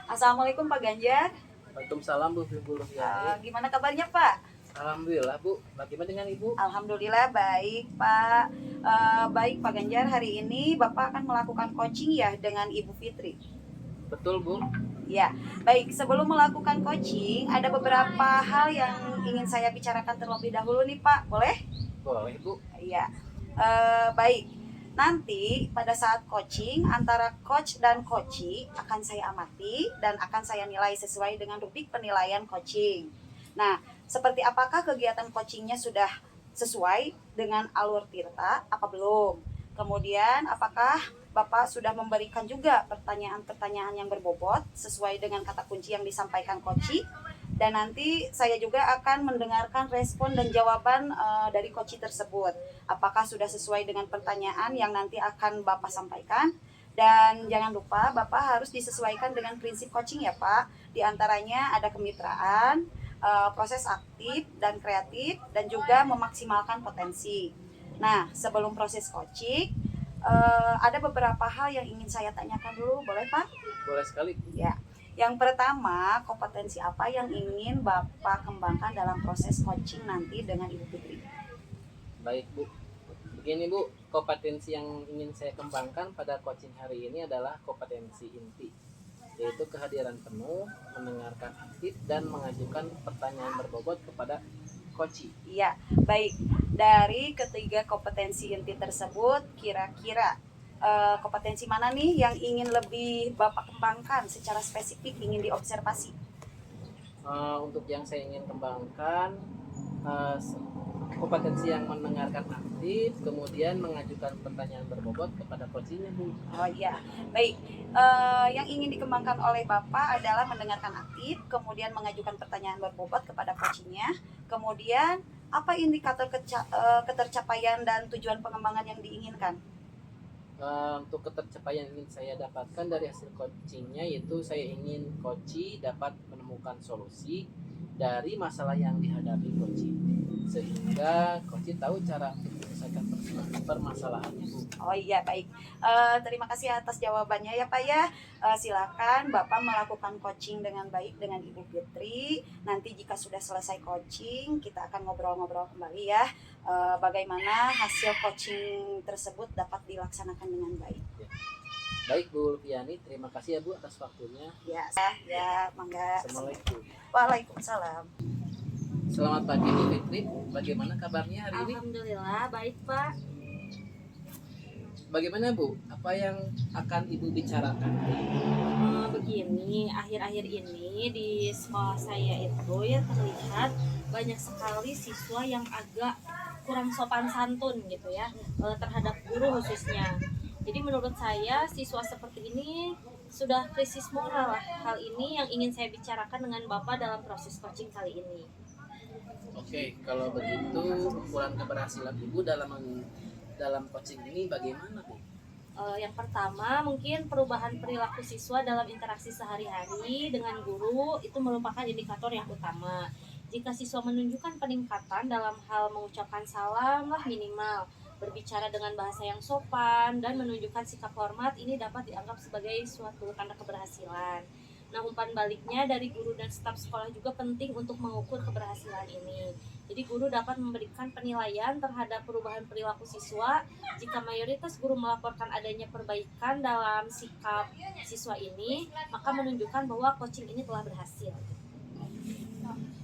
Assalamualaikum Pak Ganjar. Waalaikumsalam Bu Rufiani. Gimana kabarnya Pak? Alhamdulillah Bu. Bagaimana dengan Ibu? Alhamdulillah baik Pak. Baik Pak Ganjar, hari ini Bapak akan melakukan coaching ya dengan Ibu Fitri. Betul Bu. Ya, baik. Sebelum melakukan coaching, ada beberapa hal yang ingin saya bicarakan terlebih dahulu nih Pak. Boleh? Boleh Bu. Iya. Baik. Nanti pada saat coaching antara coach dan coachee akan saya amati dan akan saya nilai sesuai dengan rubrik penilaian coaching. Nah, seperti apakah kegiatan coachingnya sudah sesuai dengan alur Tirta apa belum? Kemudian apakah Bapak sudah memberikan juga pertanyaan-pertanyaan yang berbobot sesuai dengan kata kunci yang disampaikan coachee? Dan nanti saya juga akan mendengarkan respon dan jawaban dari coachee tersebut. Apakah sudah sesuai dengan pertanyaan yang nanti akan Bapak sampaikan? Dan jangan lupa Bapak harus disesuaikan dengan prinsip coaching ya Pak. Di antaranya ada kemitraan, proses aktif dan kreatif, dan juga memaksimalkan potensi. Nah, sebelum proses coaching, ada beberapa hal yang ingin saya tanyakan dulu, boleh Pak? Boleh sekali. Ya. Yang pertama, kompetensi apa yang ingin Bapak kembangkan dalam proses coaching nanti dengan Ibu Fitri? Baik Bu. Begini Bu, kompetensi yang ingin saya kembangkan pada coaching hari ini adalah kompetensi inti, yaitu kehadiran penuh, mendengarkan aktif, dan mengajukan pertanyaan berbobot kepada coachee. Iya, baik. Dari ketiga kompetensi inti tersebut, kira-kira kompetensi mana nih yang ingin lebih Bapak kembangkan secara spesifik, ingin diobservasi? Untuk yang saya ingin kembangkan, kompetensi yang mendengarkan aktif, kemudian mengajukan pertanyaan berbobot kepada coachee-nya Bu. Oh iya, baik. Yang ingin dikembangkan oleh Bapak adalah mendengarkan aktif, kemudian mengajukan pertanyaan berbobot kepada coaching-nya, kemudian apa indikator ketercapaian dan tujuan pengembangan yang diinginkan? Untuk ketercapaian yang ingin saya dapatkan dari hasil coachingnya, yaitu saya ingin coachee dapat menemukan solusi dari masalah yang dihadapi coachee, sehingga coachee tahu cara untuk menyelesaikan permasalahannya Bu. Oh iya, baik. Terima kasih atas jawabannya ya Pak ya. Silakan Bapak melakukan coaching dengan baik dengan Ibu Fitri. Nanti jika sudah selesai coaching, kita akan ngobrol-ngobrol kembali ya. Bagaimana hasil coaching tersebut dapat dilaksanakan dengan baik. Ya. Baik Bu Rufiani, terima kasih ya Bu atas waktunya. Ya, mangga. Assalamualaikum. Waalaikumsalam. Selamat pagi Bu Fitri, bagaimana kabarnya hari ini? Alhamdulillah baik Pak. Bagaimana Bu, apa yang akan Ibu bicarakan? Begini, akhir-akhir ini di sekolah saya itu ya terlihat banyak sekali siswa yang agak kurang sopan santun gitu ya, terhadap guru khususnya. Jadi menurut saya siswa seperti ini sudah krisis moral. Hal ini yang ingin saya bicarakan dengan Bapak dalam proses coaching kali ini. Oke, kalau begitu ukuran keberhasilan Ibu dalam coaching ini bagaimana Bu? Yang pertama mungkin perubahan perilaku siswa dalam interaksi sehari-hari dengan guru itu merupakan indikator yang utama. Jika siswa menunjukkan peningkatan dalam hal mengucapkan salam lah minimal, berbicara dengan bahasa yang sopan, dan menunjukkan sikap hormat, ini dapat dianggap sebagai suatu tanda keberhasilan. Nah, umpan baliknya dari guru dan staf sekolah juga penting untuk mengukur keberhasilan ini. Jadi guru dapat memberikan penilaian terhadap perubahan perilaku siswa. Jika mayoritas guru melaporkan adanya perbaikan dalam sikap siswa ini, maka menunjukkan bahwa coaching ini telah berhasil.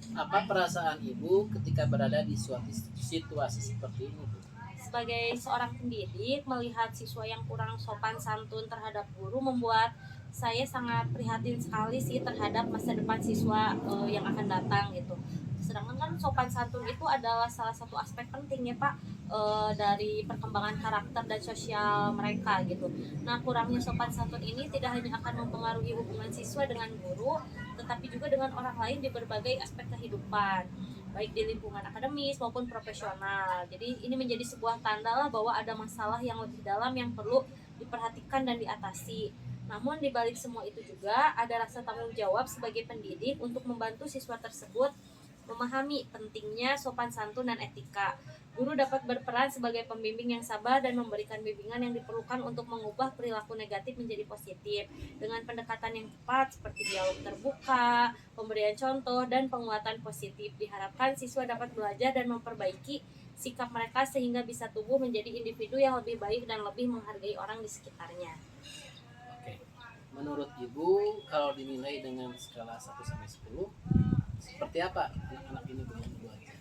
Apa perasaan Ibu ketika berada di suatu situasi seperti ini Bu? Sebagai seorang pendidik, melihat siswa yang kurang sopan santun terhadap guru membuat saya sangat prihatin sekali sih terhadap masa depan siswa yang akan datang gitu. Sedangkan kan sopan santun itu adalah salah satu aspek penting ya Pak, dari perkembangan karakter dan sosial mereka gitu. Nah, kurangnya sopan santun ini tidak hanya akan mempengaruhi hubungan siswa dengan guru, tetapi juga dengan orang lain di berbagai aspek kehidupan, baik di lingkungan akademis maupun profesional. Jadi ini menjadi sebuah tanda lah bahwa ada masalah yang lebih dalam yang perlu diperhatikan dan diatasi. Namun di balik semua itu juga ada rasa tanggung jawab sebagai pendidik untuk membantu siswa tersebut memahami pentingnya sopan santun dan etika. Guru dapat berperan sebagai pembimbing yang sabar dan memberikan bimbingan yang diperlukan untuk mengubah perilaku negatif menjadi positif dengan pendekatan yang tepat seperti dialog terbuka, pemberian contoh, dan penguatan positif. Diharapkan siswa dapat belajar dan memperbaiki sikap mereka sehingga bisa tumbuh menjadi individu yang lebih baik dan lebih menghargai orang di sekitarnya. Oke. Menurut Ibu, kalau dinilai dengan skala 1 sampai 10, seperti apa anak-anak ini belajar?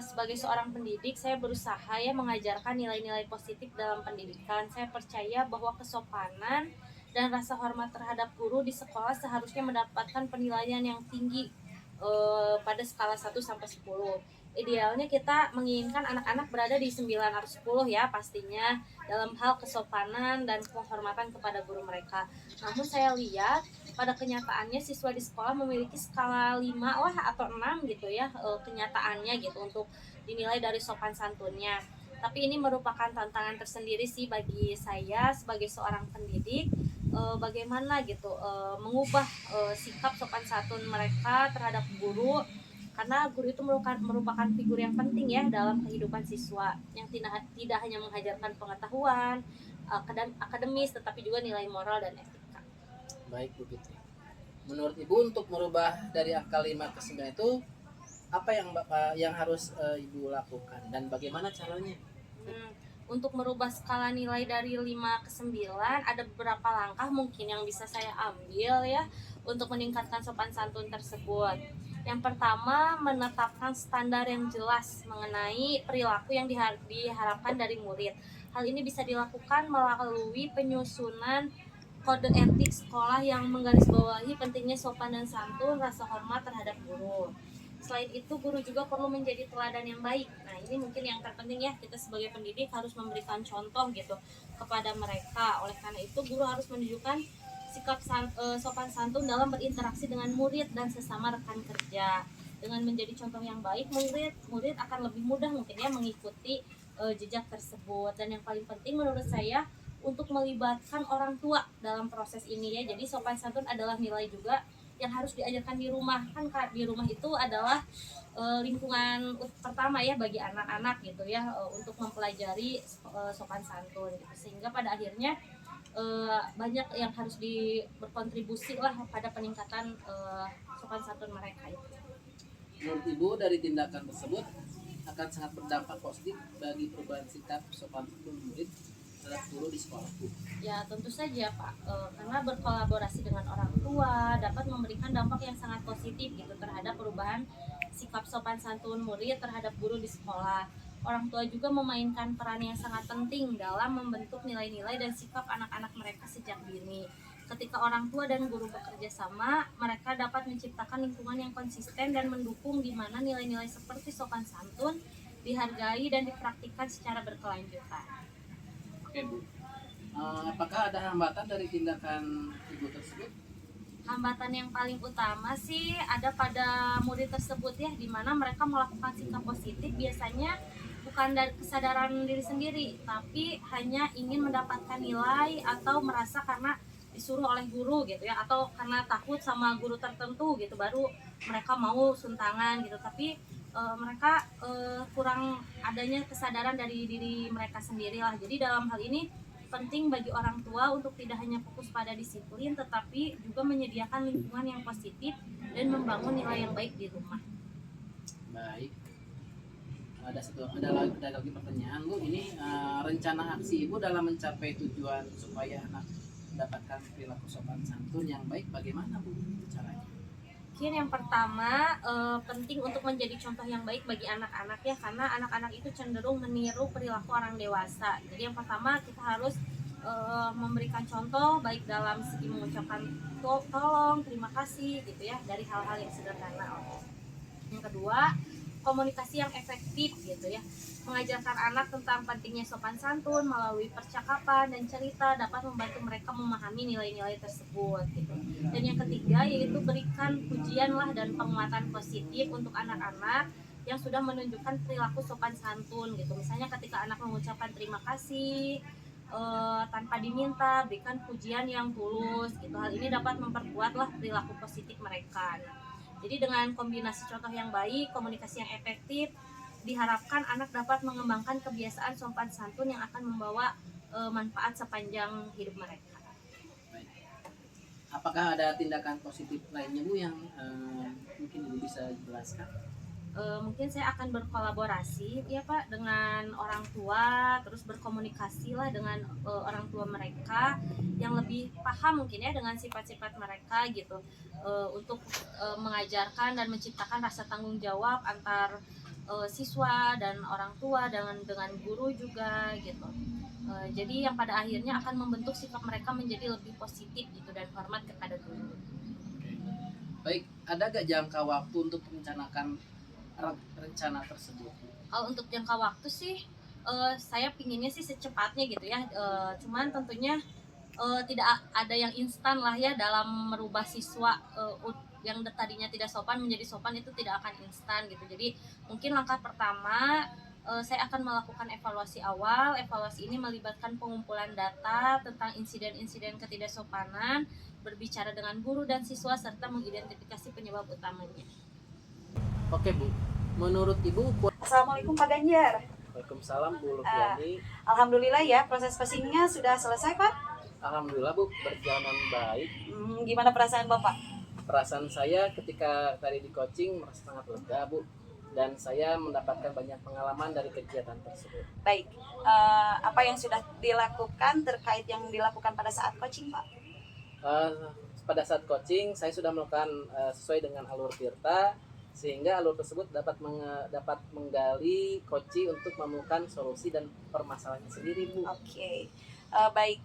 Sebagai seorang pendidik, saya berusaha ya mengajarkan nilai-nilai positif dalam pendidikan. Saya percaya bahwa kesopanan dan rasa hormat terhadap guru di sekolah seharusnya mendapatkan penilaian yang tinggi pada skala 1 sampai 10. Idealnya kita menginginkan anak-anak berada di 9 atau 10 ya pastinya dalam hal kesopanan dan penghormatan kepada guru mereka. Namun saya lihat pada kenyataannya siswa di sekolah memiliki skala 5 lah atau 6 gitu ya, kenyataannya gitu untuk dinilai dari sopan santunnya. Tapi ini merupakan tantangan tersendiri sih bagi saya sebagai seorang pendidik, bagaimana gitu mengubah sikap sopan santun mereka terhadap guru, karena guru itu merupakan figur yang penting ya dalam kehidupan siswa yang tidak hanya mengajarkan pengetahuan akademis tetapi juga nilai moral dan etika. Baik Bu Fitri. Menurut Ibu untuk merubah dari angka 5 ke 9 itu apa yang harus Ibu lakukan dan bagaimana caranya? Untuk merubah skala nilai dari 5 ke 9 ada beberapa langkah mungkin yang bisa saya ambil ya untuk meningkatkan sopan santun tersebut. Yang pertama, menetapkan standar yang jelas mengenai perilaku yang diharapkan dari murid. Hal ini bisa dilakukan melalui penyusunan kode etik sekolah yang menggarisbawahi pentingnya sopan dan santun, rasa hormat terhadap guru. Selain itu, guru juga perlu menjadi teladan yang baik. Nah, ini mungkin yang terpenting ya, kita sebagai pendidik harus memberikan contoh gitu kepada mereka. Oleh karena itu, guru harus menunjukkan sikap sopan santun dalam berinteraksi dengan murid dan sesama rekan kerja. Dengan menjadi contoh yang baik, murid akan lebih mudah mungkin ya mengikuti jejak tersebut. Dan yang paling penting menurut saya untuk melibatkan orang tua dalam proses ini ya. Jadi sopan santun adalah nilai juga yang harus diajarkan di rumah. Kan di rumah itu adalah lingkungan pertama ya bagi anak-anak gitu ya, untuk mempelajari sopan santun gitu. Sehingga pada akhirnya banyak yang harus berkontribusi lah pada peningkatan sopan santun mereka itu. Menurut Ibu dari tindakan tersebut akan sangat berdampak positif bagi perubahan sikap sopan santun murid terhadap guru di sekolah. Ya tentu saja Pak, karena berkolaborasi dengan orang tua dapat memberikan dampak yang sangat positif gitu terhadap perubahan sikap sopan santun murid terhadap guru di sekolah. Orang tua juga memainkan peran yang sangat penting dalam membentuk nilai-nilai dan sikap anak-anak mereka sejak dini. Ketika orang tua dan guru bekerja sama, mereka dapat menciptakan lingkungan yang konsisten dan mendukung di mana nilai-nilai seperti sopan santun dihargai dan dipraktikkan secara berkelanjutan. Oke Bu, apakah ada hambatan dari tindakan Ibu tersebut? Hambatan yang paling utama sih ada pada murid tersebut ya, di mana mereka melakukan sikap positif biasanya bukan dari kesadaran diri sendiri, tapi hanya ingin mendapatkan nilai atau merasa karena disuruh oleh guru gitu ya, atau karena takut sama guru tertentu gitu baru mereka mau suntangan gitu. Tapi mereka kurang adanya kesadaran dari diri mereka sendiri lah. Jadi dalam hal ini penting bagi orang tua untuk tidak hanya fokus pada disiplin tetapi juga menyediakan lingkungan yang positif dan membangun nilai yang baik di rumah. Baik. Ada lagi pertanyaan Bu. Ini rencana aksi Ibu dalam mencapai tujuan supaya anak mendapatkan perilaku sopan santun yang baik bagaimana Bu caranya? Mungkin yang pertama penting untuk menjadi contoh yang baik bagi anak-anak ya, karena anak-anak itu cenderung meniru perilaku orang dewasa. Jadi yang pertama kita harus memberikan contoh baik dalam segi mengucapkan tolong, terima kasih gitu ya dari hal-hal yang sederhana. Yang kedua, komunikasi yang efektif gitu ya. Mengajarkan anak tentang pentingnya sopan santun melalui percakapan dan cerita dapat membantu mereka memahami nilai-nilai tersebut gitu. Dan yang ketiga yaitu berikan pujian lah dan penguatan positif untuk anak-anak yang sudah menunjukkan perilaku sopan santun gitu. Misalnya ketika anak mengucapkan terima kasih tanpa diminta, berikan pujian yang tulus gitu. Hal ini dapat memperkuatlah perilaku positif mereka. Jadi dengan kombinasi contoh yang baik, komunikasi yang efektif, diharapkan anak dapat mengembangkan kebiasaan sopan santun yang akan membawa manfaat sepanjang hidup mereka. Baik. Apakah ada tindakan positif lainnya Bu yang mungkin Ibu bisa jelaskan? Mungkin saya akan berkolaborasi ya Pak dengan orang tua, terus berkomunikasi lah dengan orang tua mereka yang lebih paham mungkin ya dengan sifat-sifat mereka gitu, untuk mengajarkan dan menciptakan rasa tanggung jawab antar siswa dan orang tua dengan guru juga gitu. Jadi yang pada akhirnya akan membentuk sikap mereka menjadi lebih positif gitu dan hormat kepada guru. Baik, ada gak jangka waktu untuk merencanakan rencana tersebut? Kalau untuk jangka waktu sih saya pinginnya sih secepatnya gitu ya. Cuman tentunya tidak ada yang instan lah ya dalam merubah siswa yang tadinya tidak sopan menjadi sopan, itu tidak akan instan gitu. Jadi mungkin langkah pertama saya akan melakukan evaluasi awal. Evaluasi ini melibatkan pengumpulan data tentang insiden-insiden ketidaksopanan, berbicara dengan guru dan siswa serta mengidentifikasi penyebab utamanya. Oke Bu, menurut Ibu, Assalamualaikum Pak Ganjar. Waalaikumsalam Bu Lufiani. Alhamdulillah ya, proses coachingnya sudah selesai Pak. Alhamdulillah Bu, berjalan baik. Gimana perasaan Bapak? Perasaan saya ketika tadi di coaching merasa sangat lega Bu, dan saya mendapatkan banyak pengalaman dari kegiatan tersebut. Baik, apa yang sudah dilakukan terkait yang dilakukan pada saat coaching Pak? Pada saat coaching saya sudah melakukan sesuai dengan alur Tirta, sehingga alur tersebut dapat menggali coaching untuk menemukan solusi dan permasalahannya sendiri Bu. Oke, baik.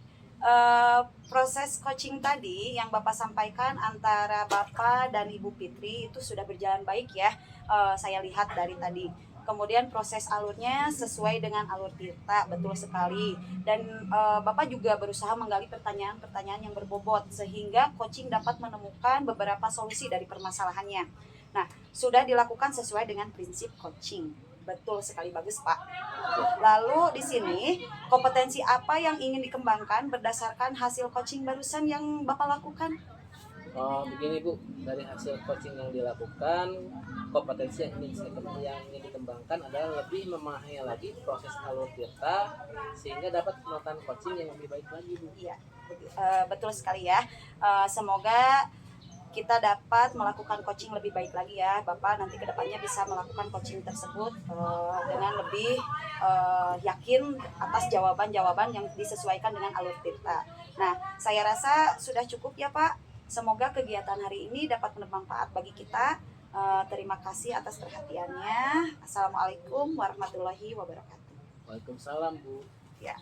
Proses coaching tadi yang Bapak sampaikan antara Bapak dan Ibu Fitri itu sudah berjalan baik ya. Saya lihat dari tadi. Kemudian proses alurnya sesuai dengan alur Tirta, betul sekali. Dan Bapak juga berusaha menggali pertanyaan-pertanyaan yang berbobot sehingga coaching dapat menemukan beberapa solusi dari permasalahannya. Nah, sudah dilakukan sesuai dengan prinsip coaching. Betul sekali, bagus Pak. Lalu di sini kompetensi apa yang ingin dikembangkan berdasarkan hasil coaching barusan yang Bapak lakukan? Begini Bu, dari hasil coaching yang dilakukan, kompetensi yang ingin dikembangkan adalah lebih memahami lagi proses alur Tirta sehingga dapat melakukan coaching yang lebih baik lagi Bu. Iya, betul sekali ya. Semoga kita dapat melakukan coaching lebih baik lagi ya Bapak, nanti kedepannya bisa melakukan coaching tersebut dengan lebih yakin atas jawaban-jawaban yang disesuaikan dengan alur Tirta. Nah, saya rasa sudah cukup ya Pak. Semoga kegiatan hari ini dapat bermanfaat bagi kita. Terima kasih atas perhatiannya. Assalamualaikum warahmatullahi wabarakatuh. Waalaikumsalam Bu. Ya.